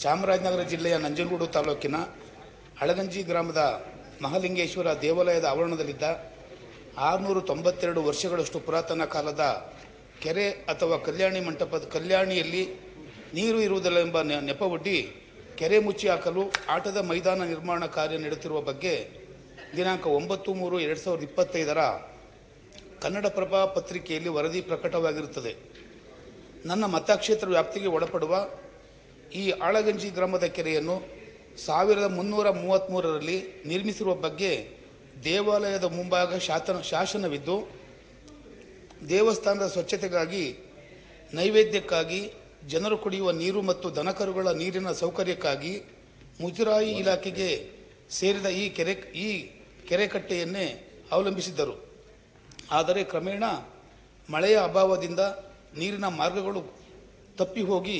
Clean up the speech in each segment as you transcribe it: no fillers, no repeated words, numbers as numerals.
ಚಾಮರಾಜನಗರ ಜಿಲ್ಲೆಯ ನಂಜನಗೂಡು ತಾಲೂಕಿನ ಹಳಗಂಜಿ ಗ್ರಾಮದ ಮಹಾಲಿಂಗೇಶ್ವರ ದೇವಾಲಯದ ಆವರಣದಲ್ಲಿದ್ದ 692 ವರ್ಷಗಳಷ್ಟು ಪುರಾತನ ಕಾಲದ ಕೆರೆ ಅಥವಾ ಕಲ್ಯಾಣಿ ಮಂಟಪದ ಕಲ್ಯಾಣಿಯಲ್ಲಿ ನೀರು ಇರುವುದಿಲ್ಲ ಎಂಬ ನೆಪವೊಡ್ಡಿ ಕೆರೆ ಮುಚ್ಚಿ ಹಾಕಲು ಆಟದ ಮೈದಾನ ನಿರ್ಮಾಣ ಕಾರ್ಯ ನಡೆಯುತ್ತಿರುವ ಬಗ್ಗೆ ದಿನಾಂಕ 9/3/2025 ಕನ್ನಡಪ್ರಭ ಪತ್ರಿಕೆಯಲ್ಲಿ ವರದಿ ಪ್ರಕಟವಾಗಿರುತ್ತದೆ. ನನ್ನ ಮತಕ್ಷೇತ್ರ ವ್ಯಾಪ್ತಿಗೆ ಒಳಪಡುವ ಈ ಆಳಗಂಜಿ ಗ್ರಾಮದ ಕೆರೆಯನ್ನು 1333ರಲ್ಲಿ ನಿರ್ಮಿಸಿರುವ ಬಗ್ಗೆ ದೇವಾಲಯದ ಮುಂಭಾಗ ಶಾಸನವಿದ್ದು, ದೇವಸ್ಥಾನದ ಸ್ವಚ್ಛತೆಗಾಗಿ, ನೈವೇದ್ಯಕ್ಕಾಗಿ, ಜನರು ಕುಡಿಯುವ ನೀರು ಮತ್ತು ದನಕರುಗಳ ನೀರಿನ ಸೌಕರ್ಯಕ್ಕಾಗಿ ಮುಜರಾಯಿ ಇಲಾಖೆಗೆ ಸೇರಿದ ಈ ಕೆರೆಕಟ್ಟೆಯನ್ನೇ ಅವಲಂಬಿಸಿದ್ದರು. ಆದರೆ ಕ್ರಮೇಣ ಮಳೆಯ ಅಭಾವದಿಂದ ನೀರಿನ ಮಾರ್ಗಗಳು ತಪ್ಪಿ ಹೋಗಿ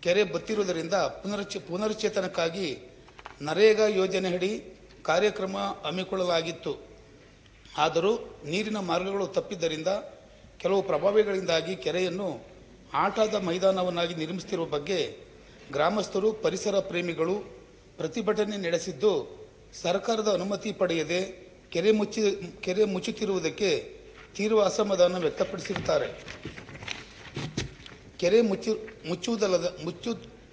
ಕೆರೆ ಬತ್ತಿರುವುದರಿಂದ ಪುನಶ್ಚೇತನಕ್ಕಾಗಿ ನರೇಗಾ ಯೋಜನೆಯಡಿ ಕಾರ್ಯಕ್ರಮ ಹಮ್ಮಿಕೊಳ್ಳಲಾಗಿತ್ತು. ಆದರೂ ನೀರಿನ ಮಾರ್ಗಗಳು ತಪ್ಪಿದ್ದರಿಂದ ಕೆಲವು ಪ್ರಭಾವಗಳಿಂದಾಗಿ ಕೆರೆಯನ್ನು ಆಟದ ಮೈದಾನವನ್ನಾಗಿ ನಿರ್ಮಿಸುತ್ತಿರುವ ಬಗ್ಗೆ ಗ್ರಾಮಸ್ಥರು, ಪರಿಸರ ಪ್ರೇಮಿಗಳು ಪ್ರತಿಭಟನೆ ನಡೆಸಿದ್ದು, ಸರ್ಕಾರದ ಅನುಮತಿ ಪಡೆಯದೆ ಕೆರೆ ಮುಚ್ಚುತ್ತಿರುವುದಕ್ಕೆ ತೀವ್ರ ಅಸಮಾಧಾನ ವ್ಯಕ್ತಪಡಿಸಿರುತ್ತಾರೆ. ಕೆರೆ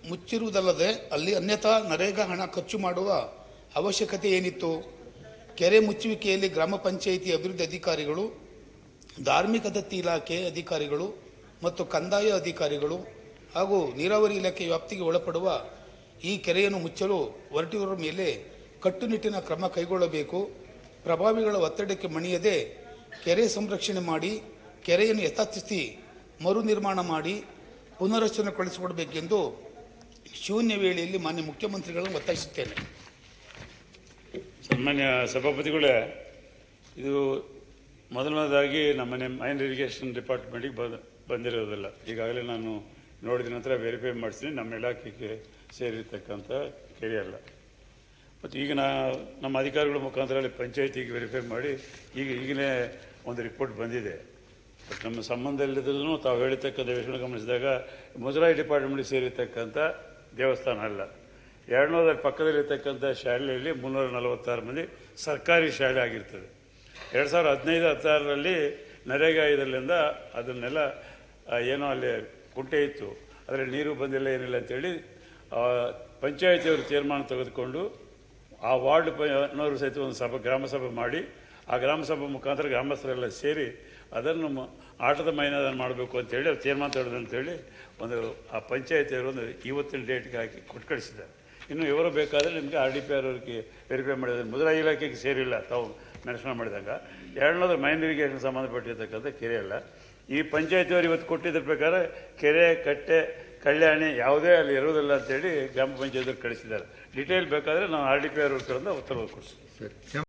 ಮುಚ್ಚಿರುವುದಲ್ಲದೆ ಅಲ್ಲಿ ಅನ್ಯಥಾ ನರೇಗಾ ಹಣ ಖರ್ಚು ಮಾಡುವ ಅವಶ್ಯಕತೆ ಏನಿತ್ತು? ಕೆರೆ ಮುಚ್ಚುವಿಕೆಯಲ್ಲಿ ಗ್ರಾಮ ಪಂಚಾಯಿತಿ ಅಭಿವೃದ್ಧಿ ಅಧಿಕಾರಿಗಳು, ಧಾರ್ಮಿಕ ದತ್ತಿ ಇಲಾಖೆ ಅಧಿಕಾರಿಗಳು ಮತ್ತು ಕಂದಾಯ ಅಧಿಕಾರಿಗಳು ಹಾಗೂ ನೀರಾವರಿ ಇಲಾಖೆ ವ್ಯಾಪ್ತಿಗೆ ಒಳಪಡುವ ಈ ಕೆರೆಯನ್ನು ಮುಚ್ಚಲು ಹೊರಟಿರುವ ಮೇಲೆ ಕಟ್ಟುನಿಟ್ಟಿನ ಕ್ರಮ ಕೈಗೊಳ್ಳಬೇಕು. ಪ್ರಭಾವಿಗಳ ಒತ್ತಡಕ್ಕೆ ಮಣಿಯದೆ ಕೆರೆ ಸಂರಕ್ಷಣೆ ಮಾಡಿ ಕೆರೆಯನ್ನು ಯಥಾಸ್ಥಿತಿ ಮರು ನಿರ್ಮಾಣ ಮಾಡಿ ಪುನರಚನೆಗೊಳಿಸಿಕೊಡಬೇಕೆಂದು ಶೂನ್ಯ ವೇಳೆಯಲ್ಲಿ ಮಾನ್ಯ ಮುಖ್ಯಮಂತ್ರಿಗಳನ್ನು ಒತ್ತಾಯಿಸುತ್ತೇನೆ. ಸನ್ಮಾನ್ಯ ಸಭಾಪತಿಗಳೇ, ಇದು ಮೊದಲನೇದಾಗಿ ನಮ್ಮನೆ ಮೈನ್ ಇರಿಗೇಷನ್ ಡಿಪಾರ್ಟ್ಮೆಂಟಿಗೆ ಬಂದಿರೋದಿಲ್ಲ. ಈಗಾಗಲೇ ನಾನು ನೋಡಿದ ನಂತರ ವೆರಿಫೈ ಮಾಡಿಸ್ತೀನಿ, ನಮ್ಮ ಇಲಾಖೆಗೆ ಸೇರಿರ್ತಕ್ಕಂಥ ಕೆರೆ ಅಲ್ಲ. ಮತ್ತು ಈಗ ನಮ್ಮ ಅಧಿಕಾರಿಗಳ ಮುಖಾಂತರ ಪಂಚಾಯತಿಗೆ ವೆರಿಫೈ ಮಾಡಿ ಈಗಲೇ ಒಂದು ರಿಪೋರ್ಟ್ ಬಂದಿದೆ. ಬಟ್ ನಮ್ಮ ಸಂಬಂಧ ಇಲ್ಲದಲ್ಲೂ ತಾವು ಹೇಳಿರ್ತಕ್ಕಂಥ ವಿಷಯವನ್ನು ಗಮನಿಸಿದಾಗ ಮುಜರಾಯಿ ಡಿಪಾರ್ಟ್ಮೆಂಟ್ಗೆ ಸೇರಿರ್ತಕ್ಕಂಥ ದೇವಸ್ಥಾನ ಅಲ್ಲ. 200 ಪಕ್ಕದಲ್ಲಿರ್ತಕ್ಕಂಥ ಶಾಲೆಯಲ್ಲಿ 346 ಮಂದಿ ಸರ್ಕಾರಿ ಶಾಲೆ ಆಗಿರ್ತದೆ. 2015-16ರಲ್ಲಿ ನರೇಗಾ ಇದರಿಂದ ಅದನ್ನೆಲ್ಲ ಏನೋ ಅಲ್ಲಿ ಕುಂಟೆ ಇತ್ತು, ಅದರಲ್ಲಿ ನೀರು ಬಂದಿಲ್ಲ ಏನಿಲ್ಲ ಅಂತೇಳಿ ಪಂಚಾಯತಿಯವರು ತೀರ್ಮಾನ ತೆಗೆದುಕೊಂಡು ಆ ವಾರ್ಡ್ ನವರು ಸಹಿತ ಒಂದು ಗ್ರಾಮ ಸಭೆ ಮಾಡಿ, ಆ ಗ್ರಾಮ ಸಭೆ ಮುಖಾಂತರ ಗ್ರಾಮಸ್ಥರೆಲ್ಲ ಸೇರಿ ಅದನ್ನು ಆಟದ ಮೈದಾನ ಮಾಡಬೇಕು ಅಂತೇಳಿ ಅವ್ರು ತೀರ್ಮಾನ ತೆಗೆದಂತೇಳಿ ಆ ಪಂಚಾಯತಿಯವರು ಇವತ್ತಿನ ಡೇಟ್ಗೆ ಹಾಕಿ ಕೊಟ್ಟು ಕಳಿಸಿದ್ದಾರೆ. ಇನ್ನು ಇವರು ಬೇಕಾದರೆ ನಿಮಗೆ RDPR ಅವರಿಗೆ ವೆರಿಫೈ ಮಾಡಿದ್ದಾರೆ. ಮುಜರಾಯಿ ಇಲಾಖೆಗೆ ಸೇರಿಲ್ಲ, ತಾವು ಮೆನ್ಷನ್ ಮಾಡಿದಾಗ 200 ಮೈನ್ ಇರಿಗೇಷನ್ ಸಂಬಂಧಪಟ್ಟಿರ್ತಕ್ಕಂಥ ಕೆರೆ ಅಲ್ಲ. ಈ ಪಂಚಾಯತಿಯವರು ಇವತ್ತು ಕೊಟ್ಟಿದ್ದ ಪ್ರಕಾರ ಕೆರೆ, ಕಟ್ಟೆ, ಕಲ್ಯಾಣಿ ಯಾವುದೇ ಅಲ್ಲಿ ಇರುವುದಿಲ್ಲ ಅಂತೇಳಿ ಗ್ರಾಮ ಪಂಚಾಯತಿಯವರು ಕಳಿಸಿದ್ದಾರೆ. ಡೀಟೇಲ್ ಬೇಕಾದರೆ ನಾವು RDPR ಅವ್ರ ಕಡೆಯಿಂದ ಉತ್ತರ ಕೊಡಿಸ್ತೀವಿ.